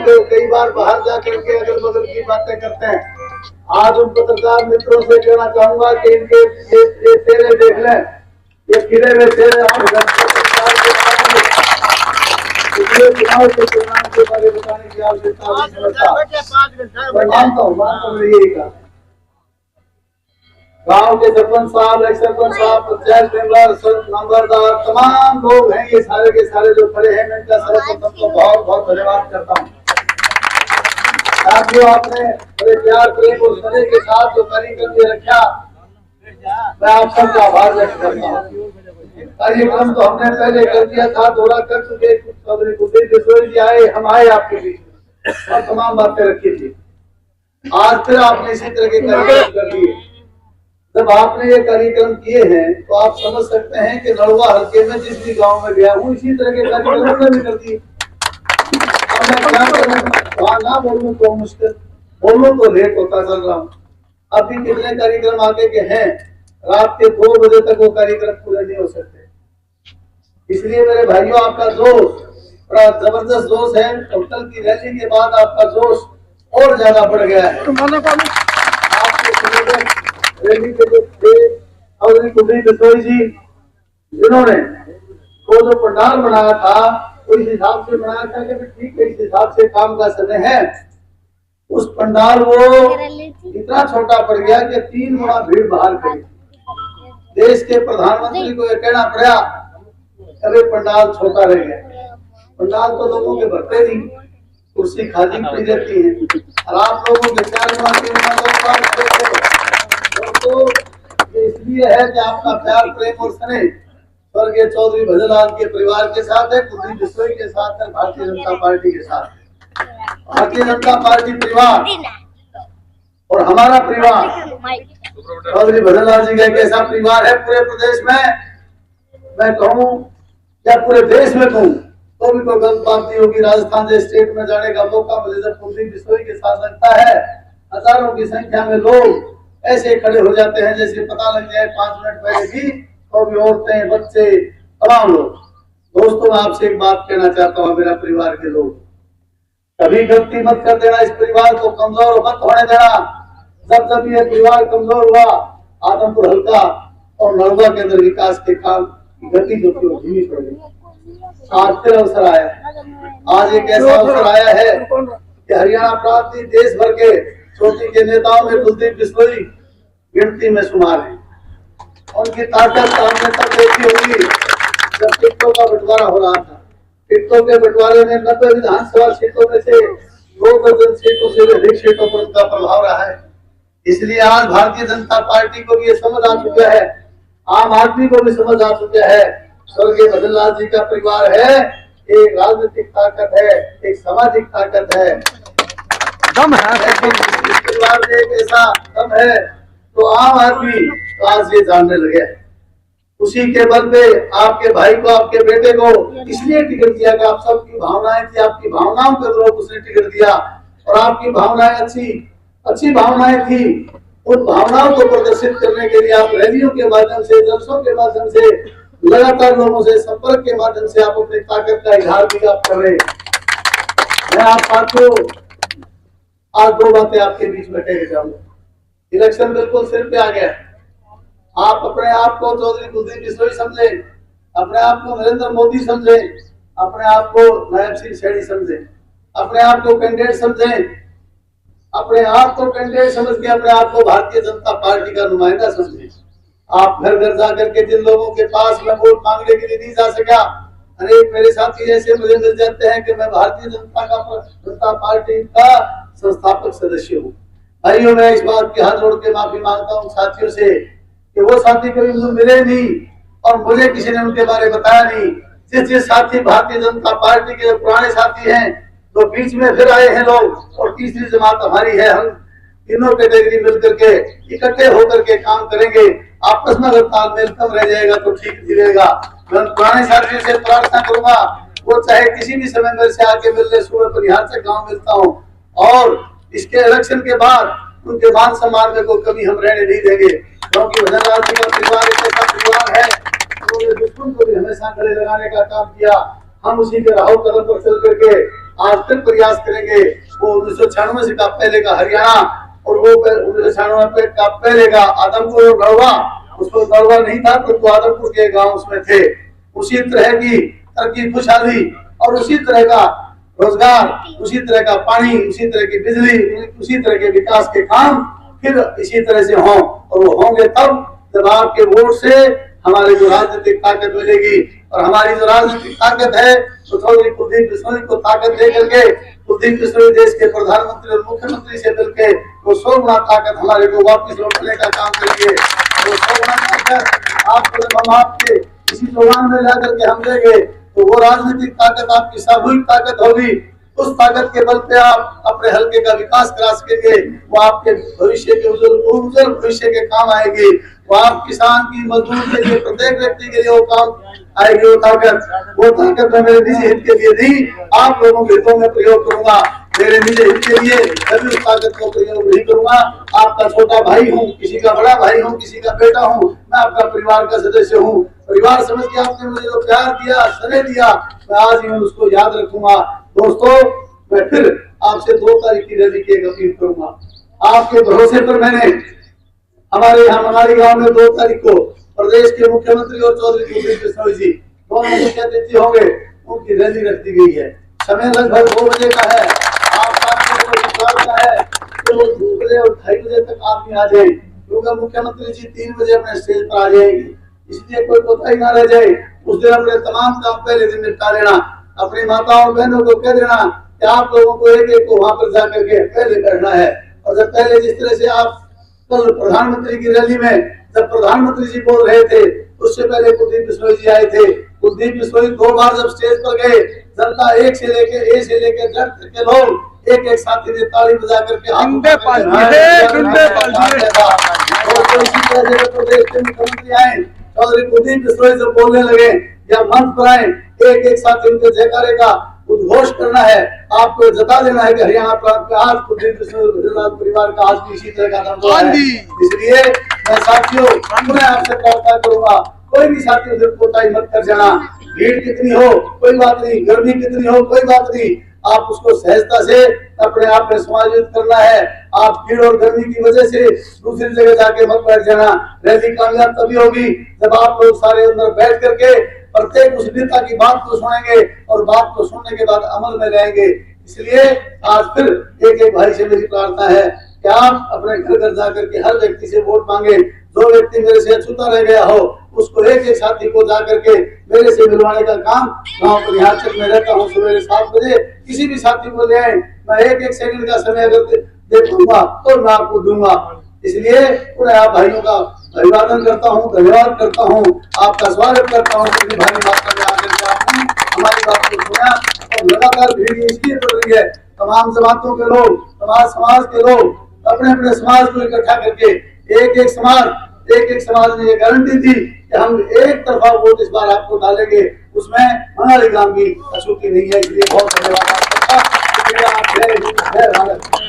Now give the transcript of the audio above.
क्योंकि कई बार बाहर जाकर के अगल बगल की बातें करते हैं। आज उन पत्रकार मित्रों से कहना चाहूंगा कि इनके ये चेहरे देख लें, ये खिले हुए चेहरे इसलिए चुनाव के परिणाम के बारे में बताने की आवश्यकता नहीं समझता। मैं मानता हूँ यही का गांव के सरपंच साहब, एक्स सरपंच साहब, पंचायत नंबरदार, तमाम लोग हैं, ये सारे के सारे जो खड़े हैं, मैं इनका सर्वप्रथम तो बहुत बहुत धन्यवाद करता हूँ। साथियों, आपने बड़े प्यार प्रेम और स्नेह के साथ जो कार्यक्रम ये रखा, मैं आप सबका आभार व्यक्त करता हूँ। कार्यक्रम तो हमने पहले कर दिया था, दौरा कर चुके, चौधरी कुलदीप बिश्नोई जी आए, हम आए आपके बीच और तमाम बातें रखी थी। आज फिर आपने इसी तरह के कार्यक्रम कर दिए। जब आपने ये कार्यक्रम किए हैं तो आप समझ सकते हैं कि नड़वा हल्के में जिस भी गांव में गया हूँ, इसी तरह के कार्यक्रम भी कर दिए। अब मैं क्या करूँ, वहां ना बोलूँ तो मुश्किल, बोलूँ तो लेट होता चल रहा हूँ। अभी कितने कार्यक्रम आगे के हैं, रात के 2 बजे तक वो कार्यक्रम पूरे नहीं हो सकते। इसलिए मेरे भाइयों, आपका जोश बड़ा जबरदस्त जोश है। कल की रैली के बाद आपका जोश और ज्यादा बढ़ गया है। रैली के जो थे चौधरी कुलदीप बिश्नोई जी, जिन्होंने वो जो पंडाल बनाया था, वो इस हिसाब से बनाया था कि ठीक है, इस हिसाब से काम का समय है। उस पंडाल वो इतना छोटा पड़ गया कि 3 गुना भीड़ बाहर खड़ी। देश के प्रधानमंत्री को यह कहना पड़ा, अरे पंडाल छोटा रह गया। पंडाल तो लोगों के भरते नहीं, कुर्सी खाली पड़ी रहती है और आप लोगों के 4 गुना 3 गुना तो ये इसलिए है कि आपका प्यार प्रेम और स्नेह स्वर्गीय चौधरी भजनलाल के परिवार के साथ है, कुलदीप बिश्नोई के साथ है, भारतीय जनता पार्टी के साथ। भारतीय जनता पार्टी परिवार और हमारा परिवार चौधरी भजनलाल जी का एक ऐसा परिवार है, पूरे प्रदेश में मैं कहूँ या पूरे देश में कहूँ तो भी कोई गलत बात नहीं होगी। राजस्थान जैसे स्टेट में जाने का मौका मुझे जब कुलदीप बिश्नोई के साथ लगता है, हजारों की संख्या में लोग ऐसे खड़े हो जाते हैं जैसे पता लग जाए 5 मिनट पहले भी, तो भी औरतें, बच्चे, तमाम लोग। दोस्तों, मैं आपसे एक बात कहना चाहता हूँ, मेरा परिवार के लोग, कभी गलती मत कर देना, इस परिवार को कमजोर मत होने देना। जब जब ये परिवार कमजोर हुआ, आदमपुर हल्का और नड़वा के अंदर विकास के काम की गति जो थी वो धीमी पड़ गई। आज फिर अवसर आया, आज एक ऐसा अवसर आया है कि हरियाणा प्रांत देश भर के चोटी के नेताओं में कुलदीप बिश्नोई गिनती में शुमार है। उनकी ताकत हमने तब देखी होगी जब टिकटों का बंटवारा हो रहा था। टिकटों के बंटवारे में 90 विधानसभा सीटों में से 2 दर्जन सीटों से अधिक सीटों पर उनका प्रभाव रहा है। इसलिए आज भारतीय जनता पार्टी को भी ये समझ आ चुका है, आम आदमी को भी समझ आ चुका है, स्वर्गीय भजनलाल जी का परिवार है, एक राजनीतिक ताकत है, एक सामाजिक ताकत है, दम है। परिवार में एक ऐसा दम है तो आम आदमी आज ये जानने लगे। उसी के बल पे आपके भाई को, आपके बेटे को इसलिए टिकट दिया कि आप सबकी भावनाएं थी, आपकी भावनाओं के द्वारा उसने टिकट दिया और आपकी भावनाएं अच्छी भावनाएं थी। उन भावनाओं को प्रदर्शित करने के लिए आप रैलियों के माध्यम से, जलसों के माध्यम से, लगातार लोगों से संपर्क के माध्यम से आप अपनी ताकत का इजहार भी आप कर रहे। मैं आप साथियों आज 2 बातें आपके बीच में कह जाऊंगा। इलेक्शन बिल्कुल सिर पे आ गया। आप अपने आप को चौधरी कुलदीप बिश्नोई समझे, अपने आप को नरेंद्र मोदी समझे, अपने आप को नायब सिंह सैनी समझे, अपने आप को कैंडिडेट समझे, अपने आप को कैंडिडेट समझ के अपने आप को भारतीय जनता पार्टी का नुमाइंदा समझे। आप घर घर जाकर के जिन लोगों के पास मैं वोट मांगने के लिए नहीं जा सका, अनेक मेरे साथी ऐसे मुझे मिल जाते हैं कि मैं भारतीय जनता पार्टी का संस्थापक सदस्य हूँ। भाइयों, मैं इस बात के हाथ जोड़ के माफी मांगता हूँ साथियों से कि वो साथी कभी मुझे मिले नहीं और मुझे किसी ने उनके बारे में बताया नहीं। जिस साथी भारतीय जनता पार्टी के पुराने साथी हैं, तो बीच में फिर आए हैं लोग, और तीसरी जमात हमारी है। हम तीनों कैटेगरी मिलकर के इकट्ठे होकर के काम करेंगे। आपस में अगर तालमेल कम रह जाएगा तो ठीक नहीं रहेगा। मैं पुराने साथियों से प्रार्थना करूंगा, वो चाहे किसी भी समय मेरे से आके मिल ले, सुबह परिहार से गाँव मिलता हूँ, और इसके इलेक्शन के बाद उनके मान सम्मान में कोई कमी हम रहने नहीं देंगे, क्योंकि भजनलाल जी का परिवार एक ऐसा परिवार है, उन्होंने दुश्मन को भी हमेशा गले लगाने का काम किया। हम उसी के राहों कदम पर चल करके आज फिर प्रयास करेंगे। वो 1996 से का पहले का हरियाणा और वो 1996 का पहले का आदमपुर और गढ़वा, उसको गढ़वा नहीं था तो आदमपुर के गांव उसमें थे। उसी तरह की तरक्की खुशहाली और उसी तरह का रोजगार, उसी तरह का पानी, उसी तरह की बिजली, उसी तरह के विकास के काम फिर इसी तरह से हों, और वो होंगे तब जब आपके वोट से हमारी जो राजनीतिक ताकत मिलेगी। और हमारी जो राजनीतिक ताकत है तो चौधरी कुलदीप बिश्नोई को ताकत दे करके कुलदीप बिश्नोई देश के प्रधानमंत्री और मुख्यमंत्री से मिलकर वो 100 गुना ताकत हमारे को वापिस लौटने का काम करेंगे। वो 100 गुना ताकत आपको जब हम आपके इसी चौहान में ला करके हम देंगे तो वो राजनीतिक ताकत आपकी सामूहिक ताकत होगी। उस ताकत के बल पे आप अपने हल्के का विकास करा सकेंगे। वो आपके भविष्य के उज्जवल भविष्य के काम आएगी। वो आप किसान की, मजदूर के लिए, प्रत्येक व्यक्ति के लिए वो काम आएगी। वो ताकत मैं मेरे निजी हित के लिए नहीं, आप लोगों के हितों में प्रयोग करूंगा। मेरे निजी हित के लिए कभी उस ताकत को प्रयोग नहीं करूंगा। आपका छोटा भाई हूँ, किसी का बड़ा भाई हूँ, किसी का बेटा हूँ, मैं आपका परिवार का सदस्य हूँ। परिवार समझ के आपने मुझे जो प्यार दिया, स्नेह दिया, मैं आज ही उसको याद रखूंगा। दोस्तों, मैं फिर आपसे 2 तारीख की रैली की एक अपील करूंगा। आपके भरोसे पर मैंने हमारे यहाँ मनाली गांव में 2 तारीख को प्रदेश के मुख्यमंत्री और चौधरी कुलदीप बिश्नोई जी दोनों मुख्य अतिथि होंगे, उनकी रैली रख दी गई है। समय लगभग 2 बजे का है। आप का है कि वो 2 बजे और 2:30 बजे तक आदमी आ जाए, क्योंकि मुख्यमंत्री जी 3 बजे अपने स्टेज पर आ जाएंगे, इसलिए कोई कोताही ना रह जाए। उस दिन अपने तमाम काम पहले दिन निपटा लेना। अपनी माताओं बहनों को कह देना कि आप लोगों को एक को वहां पर जाकर के पहले बैठना है। और जब पहले जिस तरह से आप कल प्रधानमंत्री की रैली में जब प्रधानमंत्री जी बोल रहे थे, उससे पहले कुलदीप बिश्नोई जी आए थे। कुलदीप बिश्नोई 2 बार जब स्टेज पर गए, जनता ए से लेके Z तक के लोग एक साथी ने ताली बजा करके प्रदेश के मुख्यमंत्री आए, चौधरी कुलदीप बिश्नोई जब बोलने लगे या मंच पर आए, एक साथी उनके जयकारे का उद्घोष करना है। आपको जता देना है कि हरियाणा प्रांत का आज कुलदीप बिश्नोई परिवार का आज भी इसी तरह का दमखम है। इसलिए मैं साथियों मैं आपसे प्रार्थना करूंगा, कोई भी साथी उधर कोताही मत कर जाना। भीड़ कितनी हो कोई बात नहीं, गर्मी कितनी हो कोई बात नहीं, आप उसको सहजता से अपने आप में समायोजित करना है। आप भीड़ और गर्मी की वजह से दूसरी जगह जाके मत बैठ जाना। रैली कामयाब तभी होगी जब आप लोग सारे अंदर बैठ करके प्रत्येक उस नेता की बात को सुनेंगे और बात को सुनने के बाद अमल में लाएंगे। इसलिए आज फिर एक भाई से मेरी प्रार्थना है कि आप अपने घर घर जाकर के हर व्यक्ति से वोट मांगे। जो व्यक्ति मेरे से अछूता रह गया हो उसको एक साथी को जाकर के मेरे से मिलवाने का काम गाँव परिहार में रहता हूँ। सुबह 7 बजे किसी भी साथी को ले आए, मैं एक सेकंड का समय अगर दे दूंगा तो मैं आपको दूंगा। इसलिए पूरे आप भाइयों का अभिवादन करता हूँ, धन्यवाद करता हूँ, आपका स्वागत करता हूँ। भारी मात्रा में आकर के आपने हमारी बात को सुना और लगातार भीड़ इसलिए बढ़ रही है। तमाम जमातों के लोग, तमाम समाज के लोग अपने अपने समाज को इकट्ठा करके एक समाज ने ये गारंटी दी कि हम एक तरफा वोट इस बार आपको डालेंगे, उसमें मनाली गांव की अछूती नहीं है। इसलिए बहुत धन्यवाद आपका।